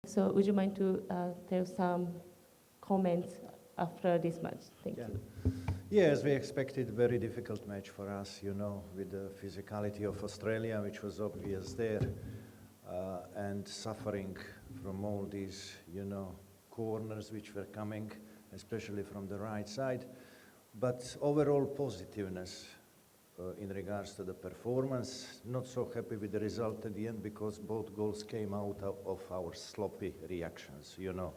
So would you mind to tell some comments after this match? Thank you. Yeah, as we expected, very difficult match for us, you know, with the physicality of Australia, which was obvious there, and suffering from all these, you know, corners which were coming, especially from the right side. But overall positiveness in regards to the performance. Not so happy with the result at the end because both goals came out of our sloppy reactions, you know.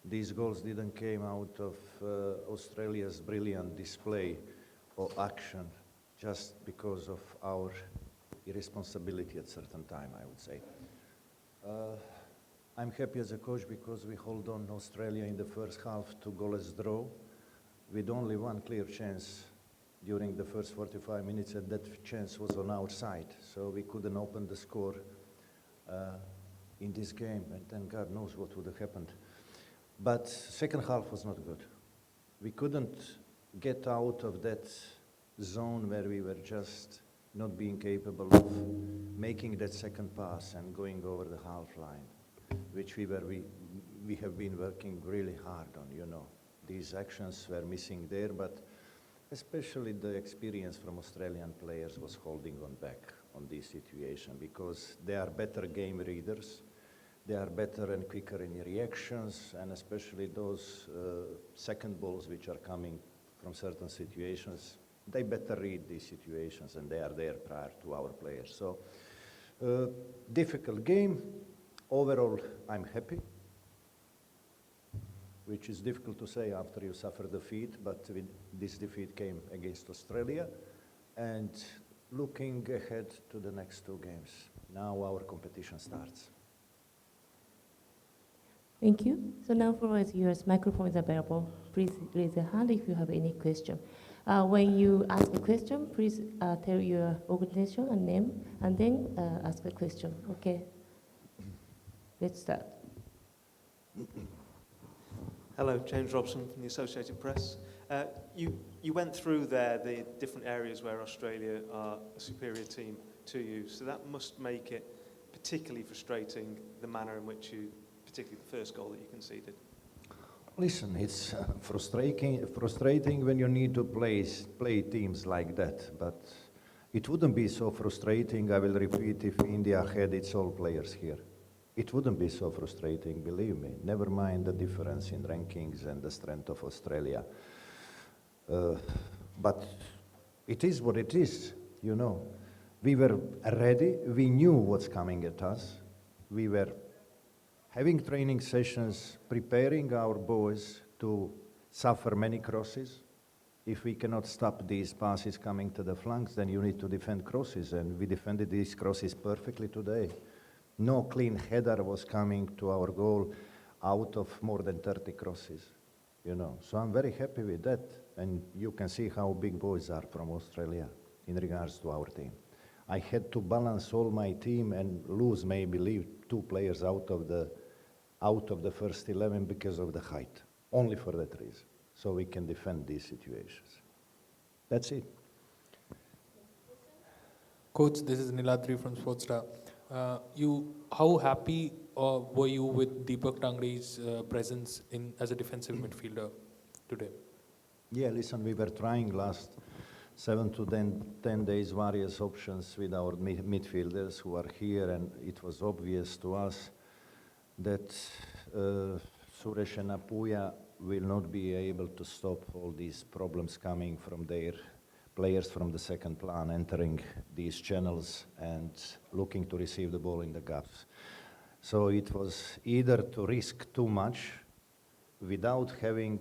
These goals didn't came out of Australia's brilliant display or action just because of our irresponsibility at certain time, I would say. I'm happy as a coach because we hold on Australia in the first half to goalless draw with only one clear chance during the first 45 minutes, and that chance was on our side. So we couldn't open the score in this game, and then God knows what would have happened. But second half was not good. We couldn't get out of that zone where we were just not being capable of making that second pass and going over the half line, which we have been working really hard on, you know. These actions were missing there, but especially the experience from Australian players was holding on back on this situation because they are better game readers. They are better and quicker in reactions, and especially those second balls which are coming from certain situations, they better read these situations and they are there prior to our players. So, difficult game. Overall, I'm happy, which is difficult to say after you suffer defeat, but this defeat came against Australia. And looking ahead to the next two games, now our competition starts. Thank you. So now for our viewers, microphone is available. Please raise your hand if you have any question. When you ask a question, please tell your organization and name, and then ask the question. Okay. Let's start. Hello, James Robson from the Associated Press. You went through there the different areas where Australia are a superior team to you, so that must make it particularly frustrating, the manner in which you, particularly the first goal that you conceded. Listen, it's frustrating when you need to play teams like that, but it wouldn't be so frustrating, I will repeat, if India had its all players here. It wouldn't be so frustrating, believe me. Never mind the difference in rankings and the strength of Australia. But it is what it is, you know. We were ready, we knew what's coming at us. We were having training sessions, preparing our boys to suffer many crosses. If we cannot stop these passes coming to the flanks, then you need to defend crosses, and we defended these crosses perfectly today. No clean header was coming to our goal out of more than 30 crosses, you know. So I'm very happy with that, and you can see how big boys are from Australia in regards to our team. I had to balance all my team and leave two players out of the first 11 because of the height, only for that reason, so we can defend these situations. That's it. Coach, this is Niladri from Sportstar. How happy were you with Deepak Tangre's presence as a defensive midfielder today? Yeah, listen, we were trying last 7 to 10 days various options with our midfielders who are here, and it was obvious to us that Suresh and Apuya will not be able to stop all these problems coming from their players from the second plan entering these channels and looking to receive the ball in the gaps. So it was either to risk too much without having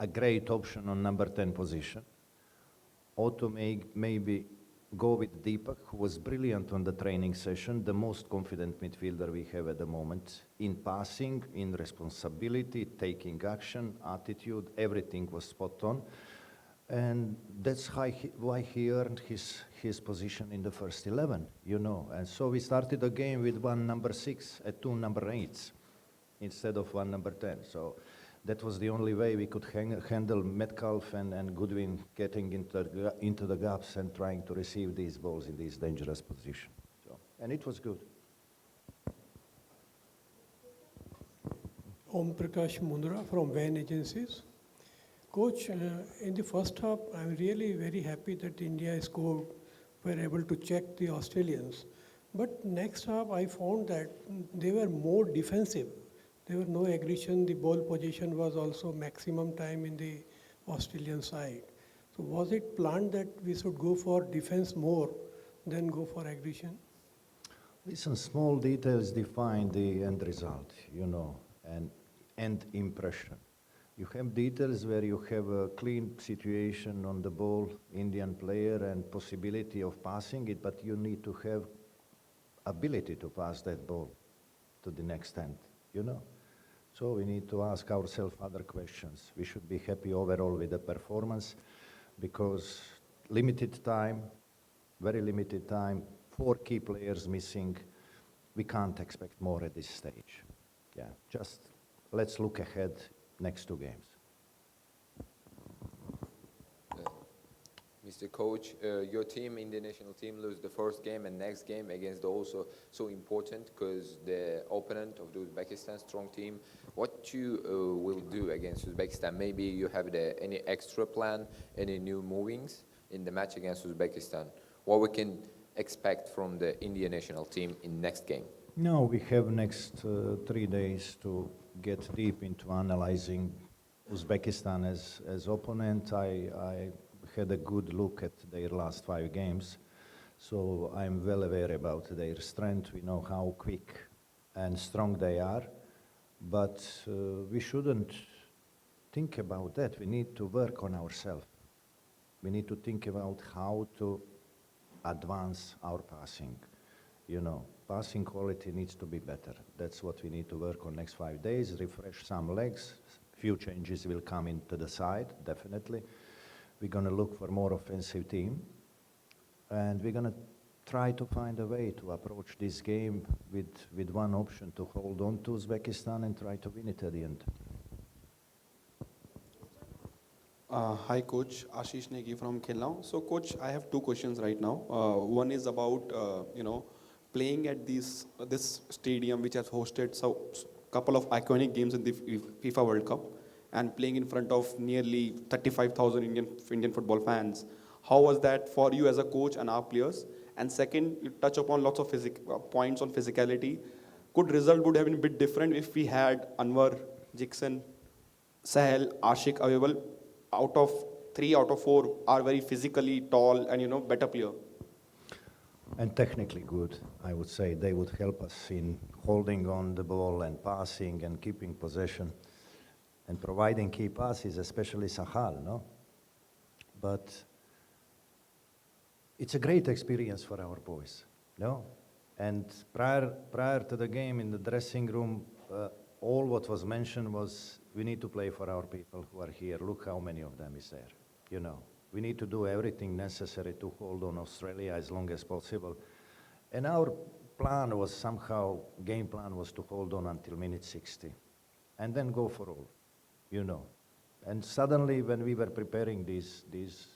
a great option on number 10 position, or to maybe go with Deepak, who was brilliant on the training session, the most confident midfielder we have at the moment, in passing, in responsibility, taking action, attitude, everything was spot on. And that's why he earned his position in the first 11, you know. And so we started the game with one number 6 and two number 8s instead of one number 10. So that was the only way we could handle Metcalf and Goodwin getting into the gaps and trying to receive these balls in these dangerous positions. So, and it was good. Om Prakash Mundra from Van Agencies. Coach, in the first half, I'm really very happy that India scored, were able to check the Australians. But next half, I found that they were more defensive. There was no aggression. The ball position was also maximum time in the Australian side. So was it planned that we should go for defense more than go for aggression? Listen, small details define the end result, and impression. You have details where you have a clean situation on the ball, Indian player, and possibility of passing it, but you need to have ability to pass that ball to the next end, So we need to ask ourselves other questions. We should be happy overall with the performance because limited time, very limited time, 4 key players missing. We can't expect more at this stage. Yeah, just let's look ahead next 2 games. Mr. Coach, your team, Indian national team, lose the first game and next game against the also so important because the opponent of the Uzbekistan, strong team. What you will do against Uzbekistan? Maybe you have any extra plan, any new movings in the match against Uzbekistan? What we can expect from the Indian national team in next game? No, we have next 3 days to get deep into analyzing Uzbekistan as opponent. I had a good look at their last 5 games, so I'm well aware about their strength. We know how quick and strong they are, but we shouldn't think about that. We need to work on ourselves. We need to think about how to advance our passing. Passing quality needs to be better. That's what we need to work on next 5 days, refresh some legs. Few changes will come into the side, definitely. We're going to look for more offensive team, and we're going to try to find a way to approach this game with one option, to hold on to Uzbekistan and try to win it at the end. Hi, Coach. Ashish Negi from Khelna. So, Coach, I have 2 questions right now. One is about, playing at this stadium which has hosted a couple of iconic games in the FIFA World Cup and playing in front of nearly 35,000 Indian football fans. How was that for you as a coach and our players? And second, you touch upon lots of points on physicality. Could result would have been a bit different if we had Anwar, Jackson, Sahel, Ashik available? Out of 3 out of 4 are very physically tall and better player. And technically good, I would say. They would help us in holding on the ball and passing and keeping possession and providing key passes, especially Sahal, no? But it's a great experience for our boys, no? And prior to the game in the dressing room, all what was mentioned was we need to play for our people who are here. Look how many of them is there, We need to do everything necessary to hold on Australia as long as possible. And our plan was game plan was to hold on until minute 60 and then go for all, And suddenly when we were preparing these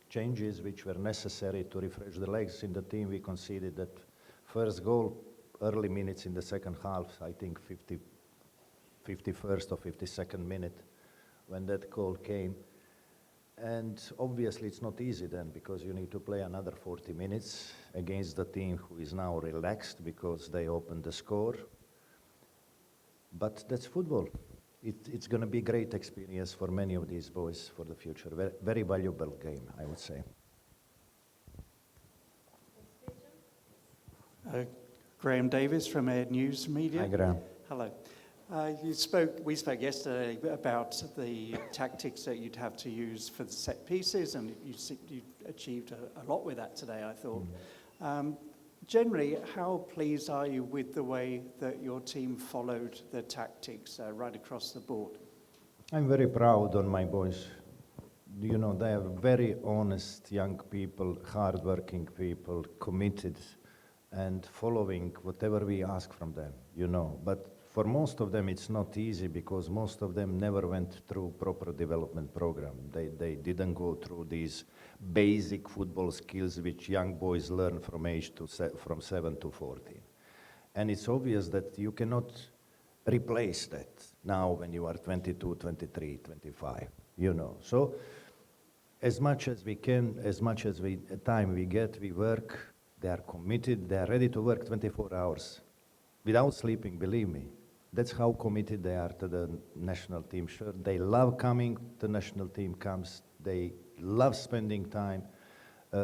changes which were necessary to refresh the legs in the team, we conceded that first goal, early minutes in the second half, I think 51st or 52nd minute when that goal came. And obviously it's not easy then because you need to play another 40 minutes against the team who is now relaxed because they opened the score. But that's football. It's going to be a great experience for many of these boys for the future. Very, very valuable game, I would say. Graham Davis from Ed News Media. Hi, Graham. Hello. We spoke yesterday about the tactics that you'd have to use for the set pieces, and you achieved a lot with that today, I thought. Generally, how pleased are you with the way that your team followed the tactics right across the board? I'm very proud on my boys. They are very honest young people, hardworking people, committed, and following whatever we ask from them, But for most of them, it's not easy because most of them never went through proper development program. They didn't go through these basic football skills which young boys learn from 7 to 14. And it's obvious that you cannot replace that now when you are 22, 23, 25, you know. So as much as we can, as much as time we get, we work, they are committed, they are ready to work 24 hours without sleeping, believe me. That's how committed they are to the national team shirt. They love coming, the national team comes, they love spending time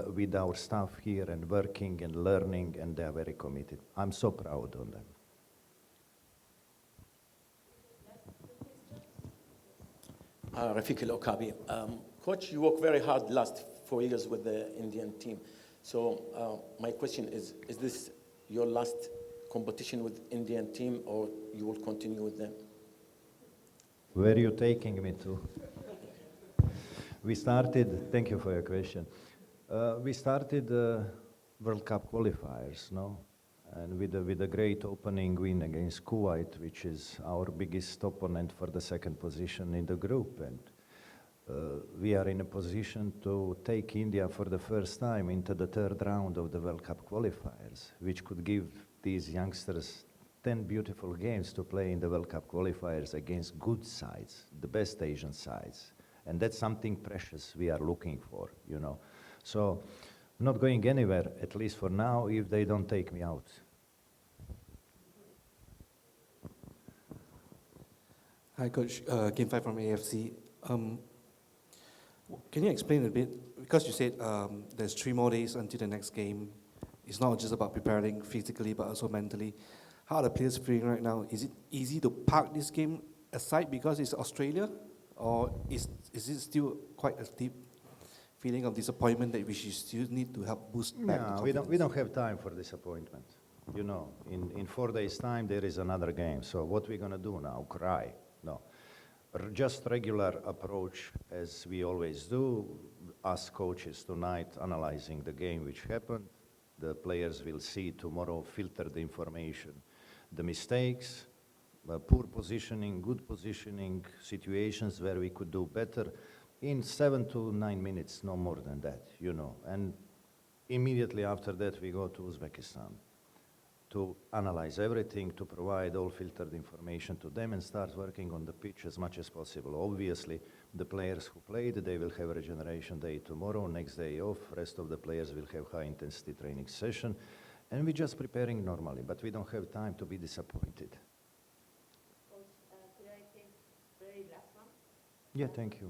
with our staff here and working and learning, and they are very committed. I'm so proud of them. Rafik Al-Okabi. Coach, you worked very hard last 4 years with the Indian team. So my question is this your last competition with Indian team, or you will continue with them? Where are you taking me to? We started, thank you for your question. We started World Cup qualifiers, no? And with a great opening win against Kuwait, which is our biggest opponent for the second position in the group. And we are in a position to take India for the first time into the third round of the World Cup qualifiers, which could give these youngsters 10 beautiful games to play in the World Cup qualifiers against good sides, the best Asian sides. And that's something precious we are looking for, you know. So I'm not going anywhere, at least for now, if they don't take me out. Hi, Coach. Game 5 from AFC. Can you explain a bit? Because you said there's 3 more days until the next game. It's not just about preparing physically, but also mentally. How are the players feeling right now? Is it easy to park this game aside because it's Australia? Or is it still quite a deep feeling of disappointment that we should still need to help boost back the confidence? we don't have time for disappointment. You know, in 4 days' time, there is another game. So what we're going to do now? Cry? No. Just regular approach, as we always do. Us coaches tonight analyzing the game which happened. The players will see tomorrow, filter the information, the mistakes, poor positioning, good positioning, situations where we could do better in 7 to 9 minutes, no more than that, you know. And immediately after that, we go to Uzbekistan to analyze everything, to provide all filtered information to them and start working on the pitch as much as possible. Obviously, the players who played, they will have a regeneration day tomorrow, next day off. Rest of the players will have high-intensity training session. And we're just preparing normally, but we don't have time to be disappointed. Could I take very last one? Yeah, thank you.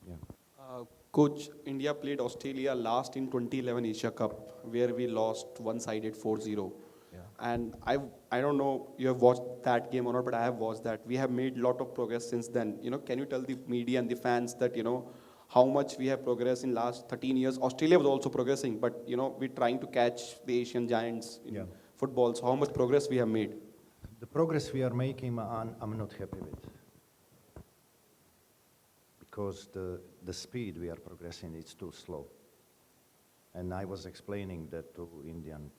Yeah. Coach, India played Australia last in 2011 Asia Cup, where we lost one-sided 4-0. Yeah. And I don't know you have watched that game or not, but I have watched that. We have made a lot of progress since then. You know, can you tell the media and the fans that, you know, how much we have progressed in last 13 years? Australia was also progressing, but, you know, we're trying to catch the Asian giants in football. So how much progress we have made? The progress we are making, I'm not happy with. Because the speed we are progressing is too slow. And I was explaining that to Indian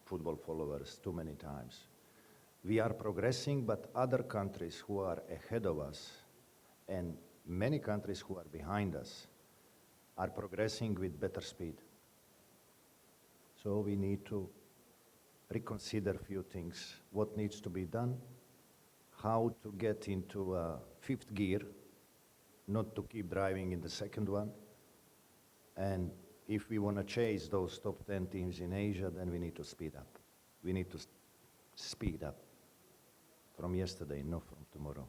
football followers too many times. We are progressing, but other countries who are ahead of us and many countries who are behind us are progressing with better speed. So we need to reconsider a few things, what needs to be done, how to get into a 5th gear, not to keep driving in the 2nd one. And if we want to chase those top 10 teams in Asia, then we need to speed up. We need to speed up from yesterday, not from tomorrow.